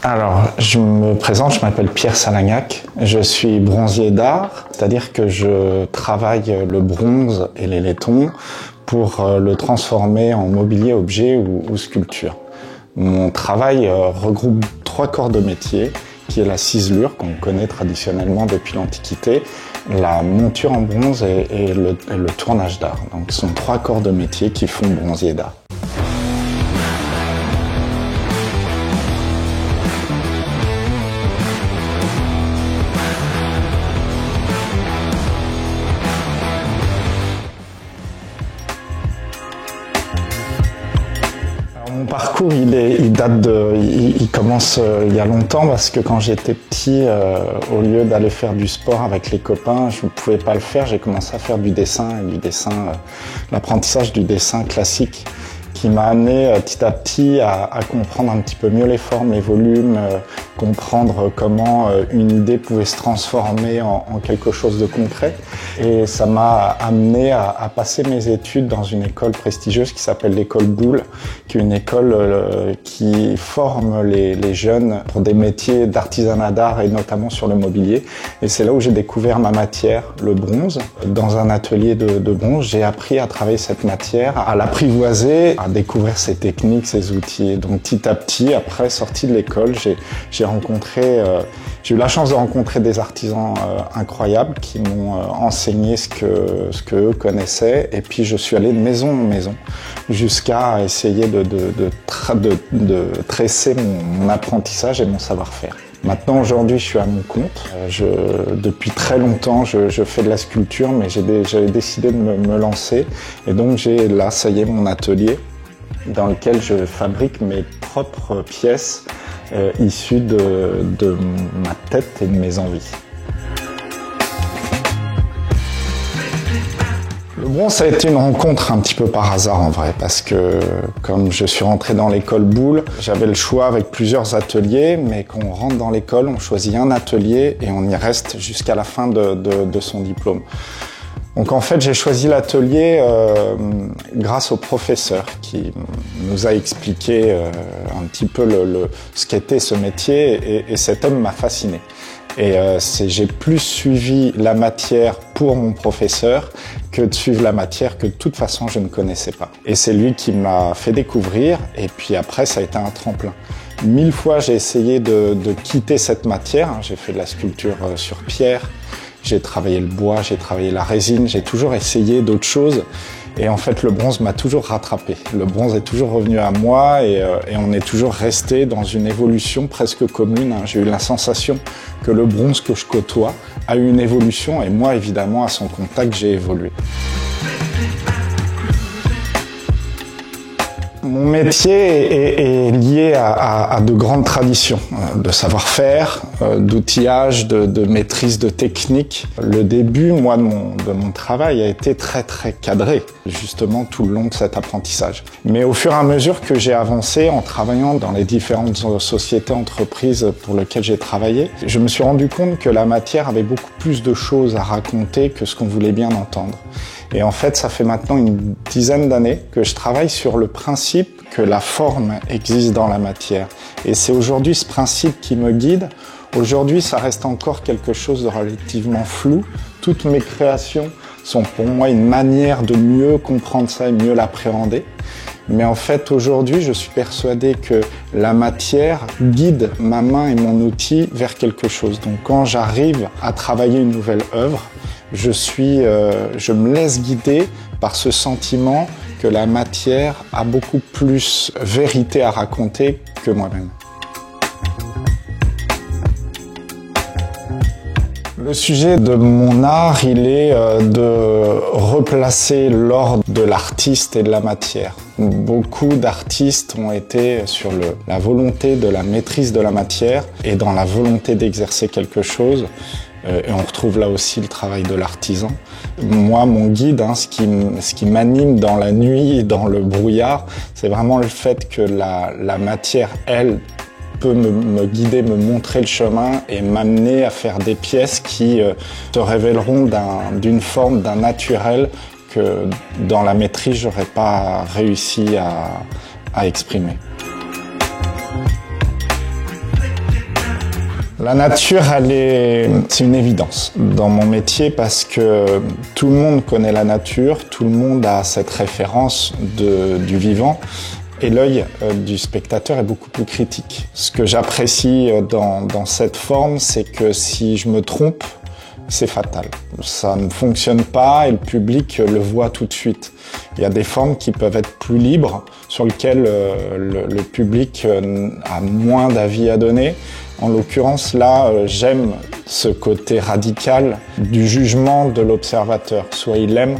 Alors, je me présente, je m'appelle Pierre Salagnac, je suis bronzier d'art, c'est-à-dire que je travaille le bronze et les laietons pour le transformer en mobilier, objet ou sculpture. Mon travail regroupe 3 corps de métier, qui est la ciselure, qu'on connaît traditionnellement depuis l'Antiquité, la monture en bronze et le tournage d'art. Donc ce sont 3 corps de métier qui font bronzier d'art. Mon parcours, il commence il y a longtemps parce que quand j'étais petit, au lieu d'aller faire du sport avec les copains, je ne pouvais pas le faire. J'ai commencé à faire du dessin, l'apprentissage du dessin classique, qui m'a amené petit à petit à comprendre un petit peu mieux les formes, les volumes, comprendre comment une idée pouvait se transformer en quelque chose de concret. Et ça m'a amené à passer mes études dans une école prestigieuse qui s'appelle l'école Boulle, qui est une école qui forme les jeunes pour des métiers d'artisanat d'art et notamment sur le mobilier. Et c'est là où j'ai découvert ma matière, le bronze. Dans un atelier de bronze, j'ai appris à travailler cette matière, à l'apprivoiser, à découvrir ses techniques, ses outils. Et donc petit à petit, après sortie de l'école, j'ai eu la chance de rencontrer des artisans incroyables qui m'ont enseigné ce que eux connaissaient. Et puis je suis allé de maison en maison jusqu'à essayer de tresser mon apprentissage et mon savoir-faire. Maintenant, aujourd'hui, je suis à mon compte. Depuis très longtemps, je fais de la sculpture, mais j'avais décidé de me lancer. Et donc, j'ai là, ça y est, mon atelier dans lequel je fabrique mes propres pièces issues de ma tête et de mes envies. Le bronze, ça a été une rencontre un petit peu par hasard en vrai, parce que comme je suis rentré dans l'école Boulle, j'avais le choix avec plusieurs ateliers, mais quand on rentre dans l'école, on choisit un atelier et on y reste jusqu'à la fin de son diplôme. Donc en fait, j'ai choisi l'atelier grâce au professeur qui nous a expliqué un petit peu ce qu'était ce métier et cet homme m'a fasciné. Et j'ai plus suivi la matière pour mon professeur que de suivre la matière que de toute façon je ne connaissais pas. Et c'est lui qui m'a fait découvrir et puis après ça a été un tremplin. 1000 fois j'ai essayé de quitter cette matière, j'ai fait de la sculpture sur pierre, j'ai travaillé le bois, j'ai travaillé la résine, j'ai toujours essayé d'autres choses. Et en fait, le bronze m'a toujours rattrapé. Le bronze est toujours revenu à moi et on est toujours resté dans une évolution presque commune. J'ai eu la sensation que le bronze que je côtoie a eu une évolution et moi, évidemment, à son contact, j'ai évolué. Mon métier est lié à de grandes traditions de savoir-faire, d'outillage, de maîtrise de technique. Le début, moi, de mon travail a été très cadré, justement tout le long de cet apprentissage. Mais au fur et à mesure que j'ai avancé en travaillant dans les différentes sociétés, entreprises pour lesquelles j'ai travaillé, je me suis rendu compte que la matière avait beaucoup plus de choses à raconter que ce qu'on voulait bien entendre. Et en fait, ça fait maintenant une dizaine d'années que je travaille sur le principe que la forme existe dans la matière. Et c'est aujourd'hui ce principe qui me guide. Aujourd'hui, ça reste encore quelque chose de relativement flou. Toutes mes créations sont pour moi une manière de mieux comprendre ça et mieux l'appréhender. Mais en fait, aujourd'hui, je suis persuadé que la matière guide ma main et mon outil vers quelque chose. Donc quand j'arrive à travailler une nouvelle œuvre, je me laisse guider par ce sentiment que la matière a beaucoup plus vérité à raconter que moi-même. Le sujet de mon art, il est de replacer l'ordre de l'artiste et de la matière. Beaucoup d'artistes ont été sur la volonté de la maîtrise de la matière et dans la volonté d'exercer quelque chose. Et on retrouve là aussi le travail de l'artisan. Moi, mon guide, ce qui m'anime dans la nuit et dans le brouillard, c'est vraiment le fait que la matière, elle, peut me guider, me montrer le chemin et m'amener à faire des pièces qui se révéleront d'une forme, d'un naturel que dans la maîtrise, j'aurais pas réussi à exprimer. La nature, c'est une évidence dans mon métier parce que tout le monde connaît la nature, tout le monde a cette référence du vivant et l'œil du spectateur est beaucoup plus critique. Ce que j'apprécie dans cette forme, c'est que si je me trompe, c'est fatal. Ça ne fonctionne pas et le public le voit tout de suite. Il y a des formes qui peuvent être plus libres, sur lesquelles le public a moins d'avis à donner. En l'occurrence, là, j'aime ce côté radical du jugement de l'observateur. Soit il aime,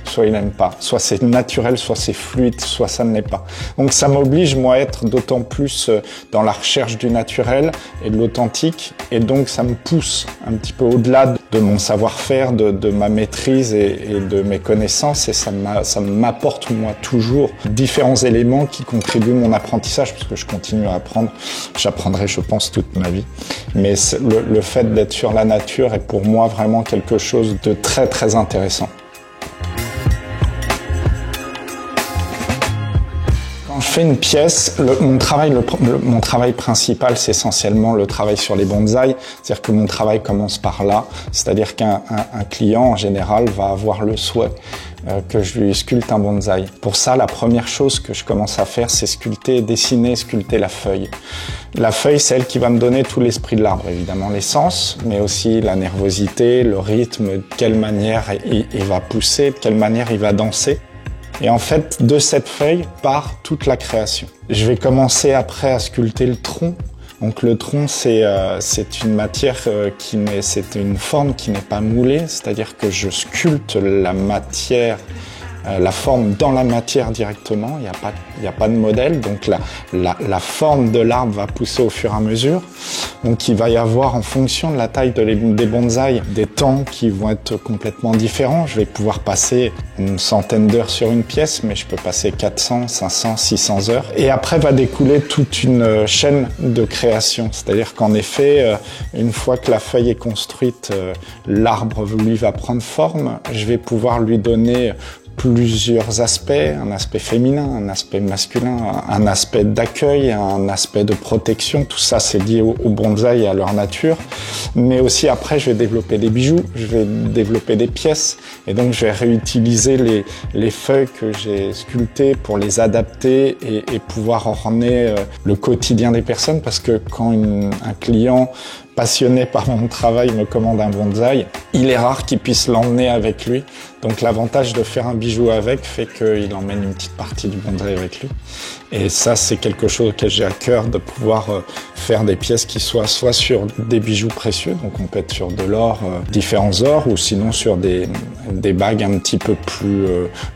soit il n'aime pas. Soit c'est naturel, soit c'est fluide, soit ça ne l'est pas. Donc ça m'oblige, moi, à être d'autant plus dans la recherche du naturel et de l'authentique. Et donc ça me pousse un petit peu au-delà de mon savoir-faire, de ma maîtrise et de mes connaissances. Et ça m'apporte, moi, toujours différents éléments qui contribuent à mon apprentissage, parce que je continue à apprendre. J'apprendrai, je pense, toute ma vie. Mais le fait d'être sur la nature est pour moi vraiment quelque chose de très, très intéressant. Quand je fais une pièce, mon travail principal, c'est essentiellement le travail sur les bonsaïs. C'est-à-dire que mon travail commence par là. C'est-à-dire qu'un client, en général, va avoir le souhait que je lui sculpte un bonsaï. Pour ça, la première chose que je commence à faire, c'est sculpter la feuille. La feuille, c'est elle qui va me donner tout l'esprit de l'arbre, évidemment l'essence, mais aussi la nervosité, le rythme, de quelle manière il va pousser, de quelle manière il va danser. Et en fait, de cette feuille part toute la création. Je vais commencer après à sculpter le tronc. Donc le tronc, c'est une matière c'est une forme qui n'est pas moulée, c'est-à-dire que je sculpte la matière, la forme dans la matière directement. Il y a pas de modèle, donc la forme de l'arbre va pousser au fur et à mesure. Donc il va y avoir, en fonction de la taille des bonsaïs, des temps qui vont être complètement différents. Je vais pouvoir passer une centaine d'heures sur une pièce, mais je peux passer 400, 500, 600 heures. Et après va découler toute une chaîne de création. C'est-à-dire qu'en effet, une fois que la feuille est construite, l'arbre, lui, va prendre forme. Je vais pouvoir lui donner plusieurs aspects, un aspect féminin, un aspect masculin, un aspect d'accueil, un aspect de protection. Tout ça, c'est lié aux bonsaïs et à leur nature. Mais aussi après, je vais développer des bijoux, je vais développer des pièces. Et donc, je vais réutiliser les feuilles que j'ai sculptées pour les adapter et pouvoir orner le quotidien des personnes. Parce que quand un client passionné par mon travail me commande un bonsaï, il est rare qu'il puisse l'emmener avec lui. Donc l'avantage de faire un bijou avec fait qu'il emmène une petite partie du bonsaï avec lui. Et ça, c'est quelque chose auquel j'ai à cœur, de pouvoir faire des pièces qui soient soit sur des bijoux précieux, donc on peut être sur de l'or, différents ors, ou sinon sur des bagues un petit peu plus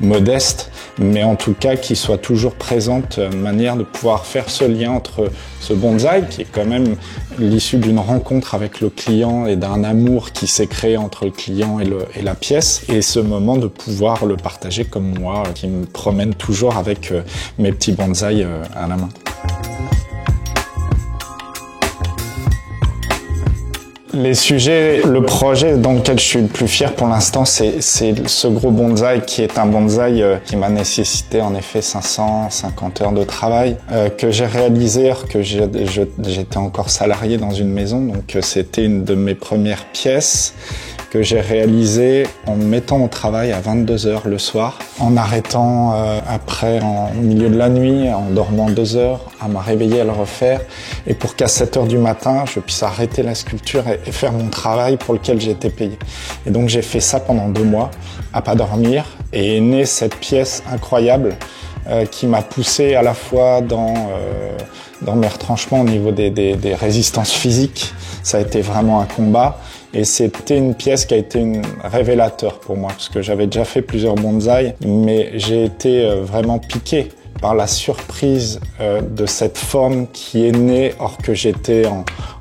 modestes, mais en tout cas qui soient toujours présentes, manière de pouvoir faire ce lien entre ce bonsaï, qui est quand même l'issue d'une rencontre avec le client et d'un amour qui s'est créé entre le client et la pièce, et ce moment de pouvoir le partager comme moi, qui me promène toujours avec mes petits bonsaïs à la main. Les sujets, le projet dans lequel je suis le plus fier pour l'instant, c'est ce gros bonsaï qui est un bonsaï qui m'a nécessité en effet 550 heures de travail, que j'ai réalisé alors que j'étais encore salarié dans une maison, donc c'était une de mes premières pièces que j'ai réalisé en me mettant au travail à 22 heures le soir, en arrêtant après au milieu de la nuit, en dormant 2 heures, à me réveiller à le refaire, et pour qu'à 7 heures du matin, je puisse arrêter la sculpture et faire mon travail pour lequel j'ai été payé. Et donc j'ai fait ça pendant 2 mois, à pas dormir, et est née cette pièce incroyable qui m'a poussé à la fois dans mes retranchements au niveau des résistances physiques. Ça a été vraiment un combat. Et c'était une pièce qui a été un révélateur pour moi, parce que j'avais déjà fait plusieurs bonsaïs, mais j'ai été vraiment piqué par la surprise de cette forme qui est née, or que j'étais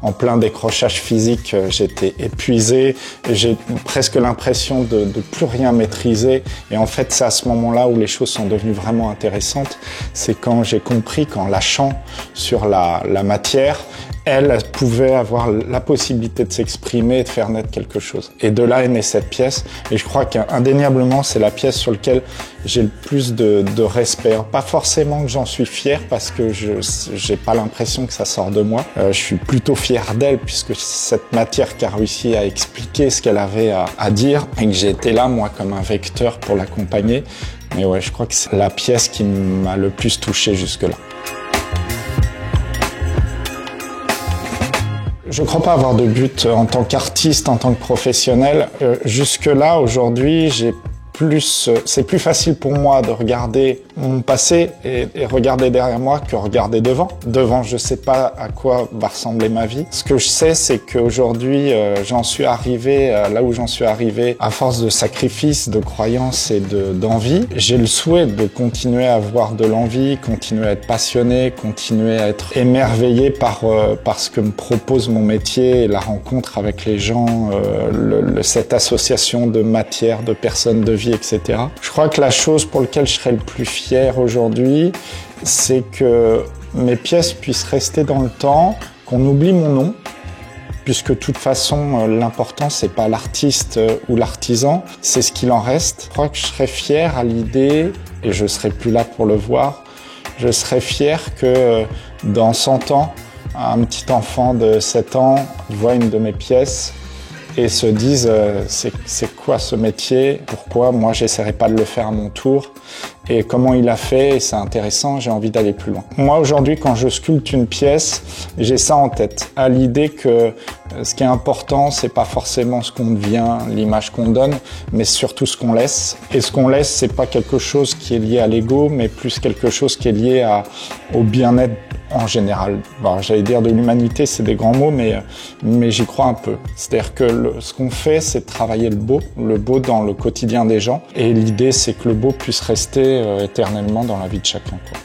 en plein décrochage physique, j'étais épuisé, j'ai presque l'impression de plus rien maîtriser. Et en fait, c'est à ce moment-là où les choses sont devenues vraiment intéressantes. C'est quand j'ai compris qu'en lâchant sur la matière, elle pouvait avoir la possibilité de s'exprimer et de faire naître quelque chose. Et de là est née cette pièce. Et je crois qu'indéniablement, c'est la pièce sur laquelle j'ai le plus de respect. Pas forcément que j'en suis fier parce que j'ai pas l'impression que ça sort de moi. Je suis plutôt fier d'elle puisque cette matière qui a réussi à expliquer ce qu'elle avait à dire et que j'ai été là, moi, comme un vecteur pour l'accompagner. Mais ouais, je crois que c'est la pièce qui m'a le plus touché jusque-là. Je ne crois pas avoir de but en tant qu'artiste, en tant que professionnel. Jusque-là, aujourd'hui, c'est plus facile pour moi de regarder mon passé et regarder derrière moi que regarder devant. Devant, je sais pas à quoi va ressembler ma vie. Ce que je sais, c'est qu'aujourd'hui, j'en suis arrivé là où j'en suis arrivé à force de sacrifices, de croyances et d'envie. J'ai le souhait de continuer à avoir de l'envie, continuer à être passionné, continuer à être émerveillé par ce que me propose mon métier et la rencontre avec les gens, cette association de matière, de personnes, de vie, etc. Je crois que la chose pour laquelle je serais le plus fier aujourd'hui, c'est que mes pièces puissent rester dans le temps, qu'on oublie mon nom, puisque de toute façon, l'important, c'est pas l'artiste ou l'artisan, c'est ce qu'il en reste. Je crois que je serais fier à l'idée, et je serai plus là pour le voir, je serais fier que dans 100 ans, un petit enfant de 7 ans voit une de mes pièces et se disent c'est quoi ce métier, pourquoi moi j'essaierai pas de le faire à mon tour et comment il a fait, et c'est intéressant, j'ai envie d'aller plus loin. Moi aujourd'hui quand je sculpte une pièce, j'ai ça en tête, à l'idée que ce qui est important c'est pas forcément ce qu'on devient, l'image qu'on donne, mais surtout ce qu'on laisse. Et ce qu'on laisse c'est pas quelque chose qui est lié à l'ego, mais plus quelque chose qui est lié au bien-être en général. Bon, j'allais dire de l'humanité, c'est des grands mots, mais j'y crois un peu. C'est-à-dire que ce qu'on fait, c'est de travailler le beau dans le quotidien des gens. Et l'idée, c'est que le beau puisse rester éternellement dans la vie de chacun, quoi.